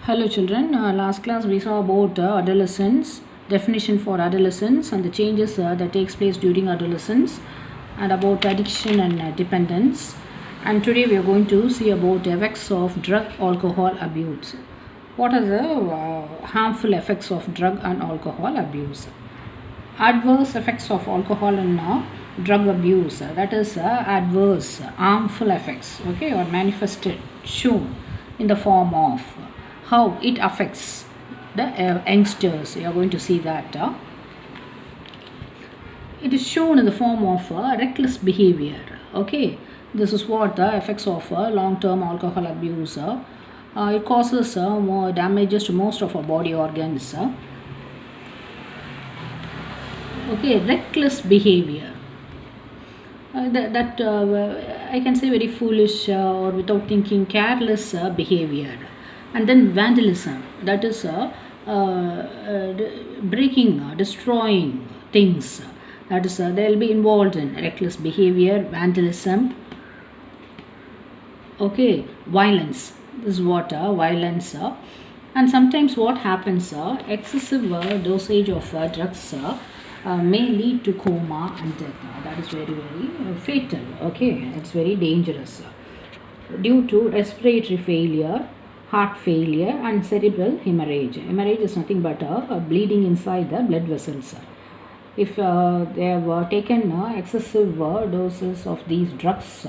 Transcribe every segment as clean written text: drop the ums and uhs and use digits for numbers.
Hello children, last class we saw about adolescence, definition for adolescence and the changes that takes place during adolescence and about addiction and dependence, and today we are going to see about effects of drug alcohol abuse. What are the harmful effects of drug and alcohol abuse? Adverse effects of alcohol and drug abuse, that is adverse harmful effects, okay, or manifested shown in the form of how it affects the youngsters. You are going to see that it is shown in the form of reckless behavior, okay. This is what the effects of long-term alcohol abuse. It causes more damages to most of our body organs. Okay, reckless behavior, that I can say very foolish or without thinking, careless behavior. And then vandalism, that is breaking, destroying things, that is they will be involved in reckless behavior, vandalism. Okay, violence, this is what violence. And sometimes what happens, excessive dosage of drugs may lead to coma and death. That is very fatal, okay. It's very dangerous due to respiratory failure, heart failure and cerebral hemorrhage. Hemorrhage is nothing but bleeding inside the blood vessels. If they have taken excessive doses of these drugs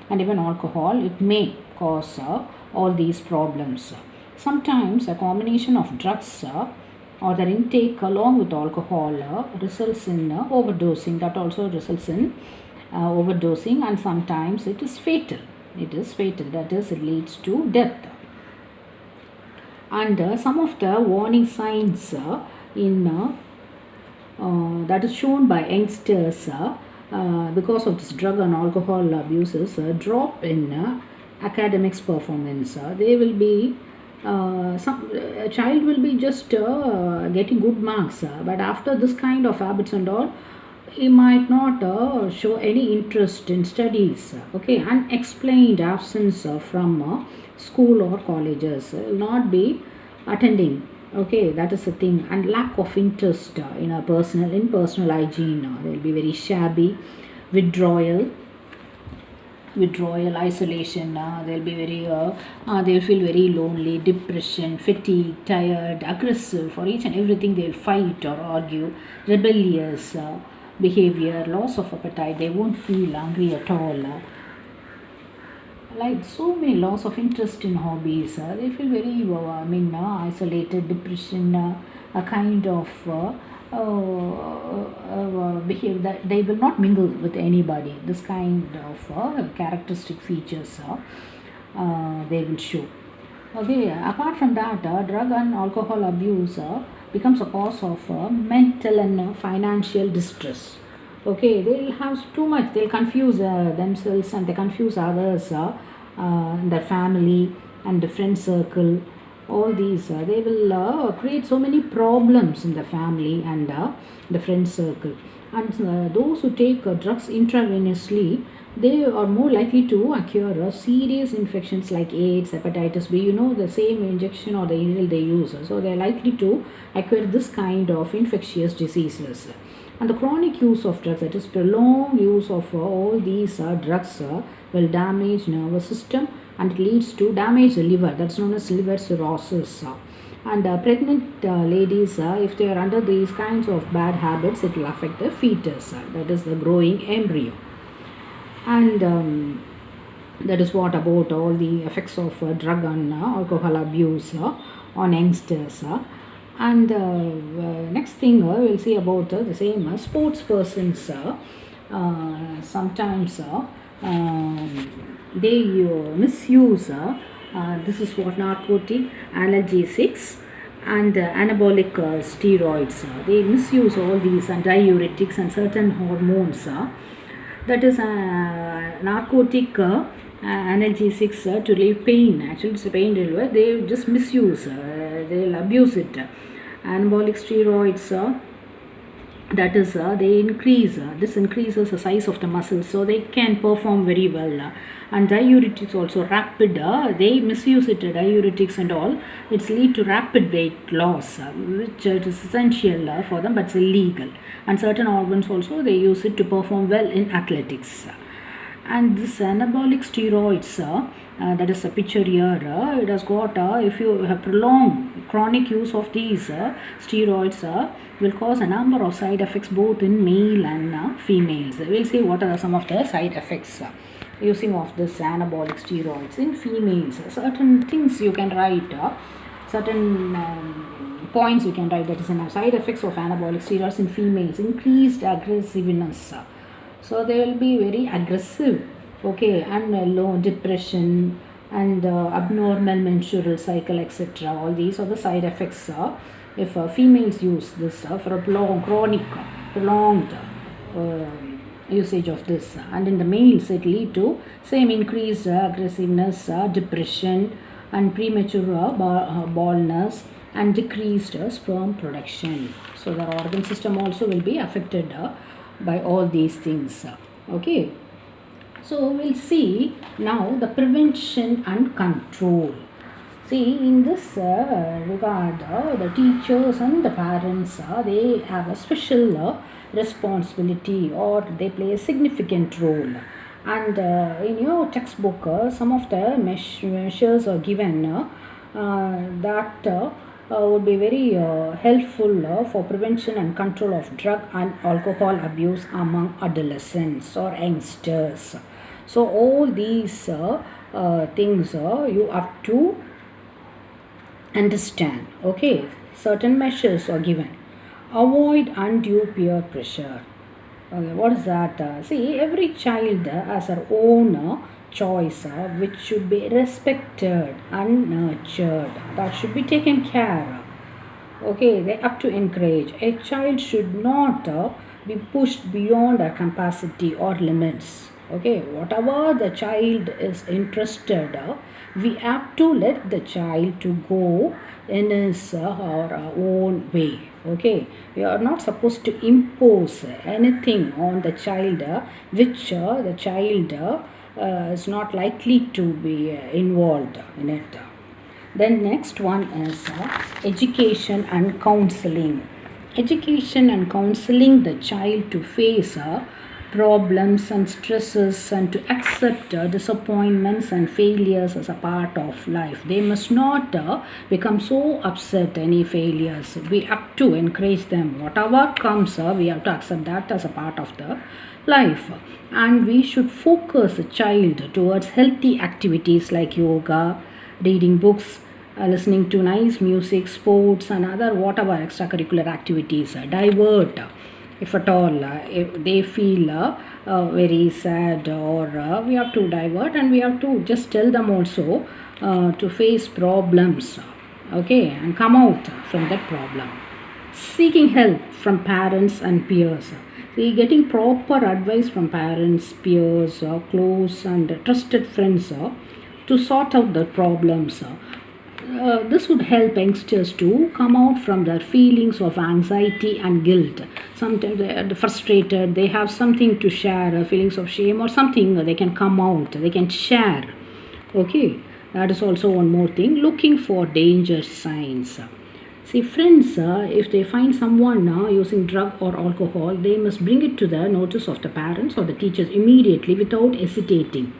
and even alcohol, it may cause all these problems. Sometimes a combination of drugs or their intake along with alcohol results in overdosing. That also results in overdosing, and sometimes it is fatal. It is fatal, that is, it leads to death. And some of the warning signs in that is shown by youngsters because of this drug and alcohol abuses, drop in academics performance. They will be a child will be just getting good marks, but after this kind of habits and all, he might not show any interest in studies, okay. Unexplained absence from school or colleges, will not be attending, okay, that is the thing. And lack of interest in personal hygiene, they will be very shabby, withdrawal, isolation, they'll be very they'll feel very lonely, depression, fatigue, tired, aggressive. For each and everything they'll fight or argue, rebellious behavior, loss of appetite, they won't feel hungry at all, like so many loss of interest in hobbies. They feel very isolated, depression, a kind of behave that they will not mingle with anybody. This kind of characteristic features they will show, okay. Apart from that, drug and alcohol abuse becomes a cause of mental and financial distress, okay. They'll have too much, they'll confuse themselves and they confuse others in their family and the friend circle. All these they will create so many problems in the family and the friend circle. And those who take drugs intravenously, they are more likely to acquire serious infections like AIDS, hepatitis B, the same injection or the needle they use, so they are likely to acquire this kind of infectious diseases. And the chronic use of drugs, that is prolonged use of all these drugs, will damage nervous system, and it leads to damage the liver, that's known as liver cirrhosis. And pregnant ladies, if they are under these kinds of bad habits, it will affect the fetus, that is the growing embryo. And that is what about all the effects of drug and alcohol abuse on youngsters. And next thing we'll see about the same sports persons. Sometimes they misuse this is what narcotic, analgesics and anabolic steroids. They misuse all these and diuretics and certain hormones. That is narcotic analgesics to relieve pain. Actually, it's a pain reliever. They just misuse. They'll abuse it. Anabolic steroids that is they increase this increases the size of the muscles, so they can perform very well. And diuretics also rapid, they misuse it, diuretics and all, it's lead to rapid weight loss, which it is essential for them, but it's illegal. And certain organs also they use it to perform well in athletics. And this anabolic steroids, that is a picture here, it has got, if you have prolonged chronic use of these steroids, will cause a number of side effects both in male and females. We'll see what are some of the side effects using of this anabolic steroids in females. Certain things you can write, certain points you can write, that is side effects of anabolic steroids in females: increased aggressiveness, so they will be very aggressive, okay, and low depression and abnormal menstrual cycle, etc. All these are the side effects if females use this for a chronic prolonged usage of this. And in the males it lead to same increased aggressiveness, depression and premature baldness and decreased sperm production. So the organ system also will be affected by all these things. Okay, so we'll see now the prevention and control. See, in this regard, the teachers and the parents, they have a special responsibility, or they play a significant role. And in your textbook, some of the measures are given that would be very helpful for prevention and control of drug and alcohol abuse among adolescents or youngsters. So all these things you have to understand. Okay, certain measures are given. Avoid undue peer pressure. Okay, what is that? See, every child has their own choice, which should be respected and nurtured. That should be taken care of. Okay, they have to encourage. A child should not be pushed beyond their capacity or limits. Okay, whatever the child is interested, we have to let the child to go in his or her own way. Okay, we are not supposed to impose anything on the child which the child is not likely to be involved in it. Then next one is education and counseling. Education and counseling the child to face problems and stresses and to accept disappointments and failures as a part of life. They must not become so upset any failures. We have to encourage them. Whatever comes, we have to accept that as a part of the life. And we should focus the child towards healthy activities like yoga, reading books, listening to nice music, sports and other whatever extracurricular activities. Divert if at all, if they feel very sad, or we have to divert, and we have to just tell them also to face problems, okay, and come out from that problem. Seeking help from parents and peers. See, getting proper advice from parents, peers, close and trusted friends to sort out the problems. This would help youngsters to come out from their feelings of anxiety and guilt. Sometimes they are frustrated, they have something to share, feelings of shame or something, they can come out, they can share. Okay, that is also one more thing. Looking for danger signs. See, friends, if they find someone using drug or alcohol, they must bring it to the notice of the parents or the teachers immediately without hesitating.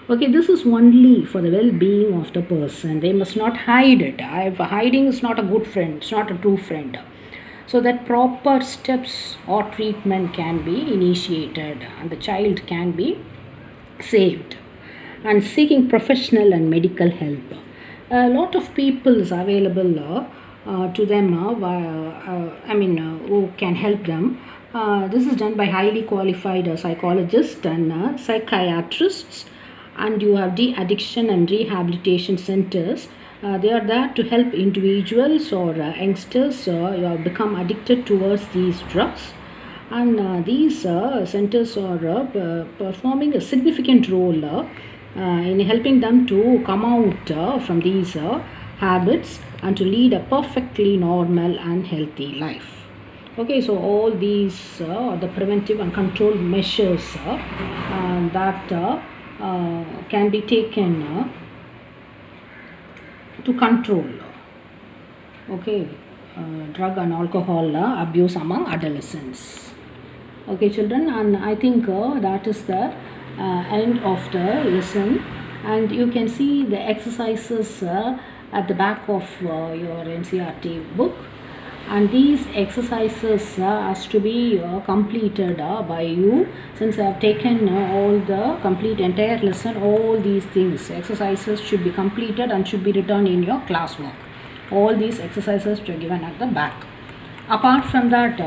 Okay, this is only for the well-being of the person. They must not hide it. Hiding is not a good friend. It's not a true friend. So that proper steps or treatment can be initiated and the child can be saved. And seeking professional and medical help. A lot of people is available to them who can help them. This is done by highly qualified psychologists and psychiatrists. And you have de-addiction and rehabilitation centers. They are there to help individuals or youngsters who have become addicted towards these drugs. And these centers are performing a significant role in helping them to come out from these habits and to lead a perfectly normal and healthy life. Okay, so all these are the preventive and control measures that can be taken to control, okay, drug and alcohol abuse among adolescents. Okay, children, and I think that is the end of the lesson, and you can see the exercises at the back of your NCERT book, and these exercises has to be completed by you. Since I have taken all the complete entire lesson, all these things exercises should be completed and should be written in your classwork. All these exercises are given at the back. Apart from that,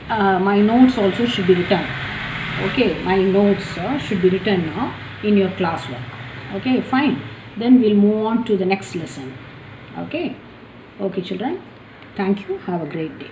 my notes also should be written. Okay, my notes should be written in your classwork. Okay, fine. Then we'll move on to the next lesson. Okay, children. Thank you. Have a great day.